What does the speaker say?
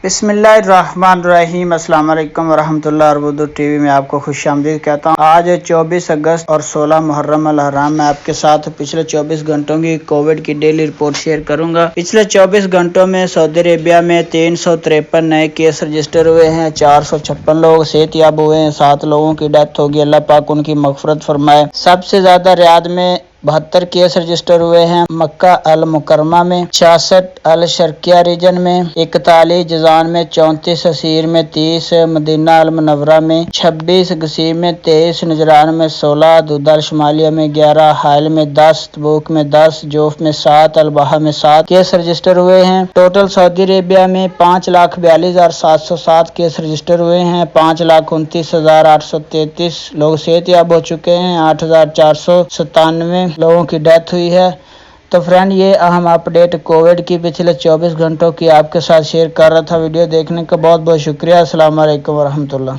بسم اللہ الرحمن الرحیم۔ السلام علیکم ورحمۃ اللہ۔ اردو ٹی وی میں آپ کو خوش آمدید کہتا ہوں۔ آج 24 اگست اور 16 محرم الحرام میں آپ کے ساتھ پچھلے 24 گھنٹوں کی کووڈ کی ڈیلی رپورٹ شیئر کروں گا۔ پچھلے 24 گھنٹوں میں سعودی عربیہ میں 353 نئے کیس رجسٹر ہوئے ہیں، 456 لوگ صحت یاب ہوئے ہیں، 7 لوگوں کی ڈیتھ ہوگی، اللہ پاک ان کی مغفرت فرمائے۔ سب سے زیادہ ریاض میں 72 کیس رجسٹر ہوئے ہیں، مکہ المکرمہ میں 66، الشرقیہ ریجن میں 41، جازان میں 34، عسیر میں 30، مدینہ المنورہ میں 26، قصیم میں 23، نجران میں 16، دودھال شمالیہ میں 11، حائل میں 10، تبوک میں 10، جوف میں 7، الباحہ میں 7 کیس رجسٹر ہوئے ہیں۔ ٹوٹل سعودی عربیہ میں 5,42,707 کیس رجسٹر ہوئے ہیں، 5,29,833 لوگ صحت یاب ہو چکے ہیں، 8,497 لوگوں کی ڈیتھ ہوئی ہے۔ تو فرینڈ، یہ اہم اپڈیٹ کووڈ کی پچھلے 24 گھنٹوں کی آپ کے ساتھ شیئر کر رہا تھا۔ ویڈیو دیکھنے کا بہت بہت شکریہ۔ السلام علیکم ورحمۃ اللہ۔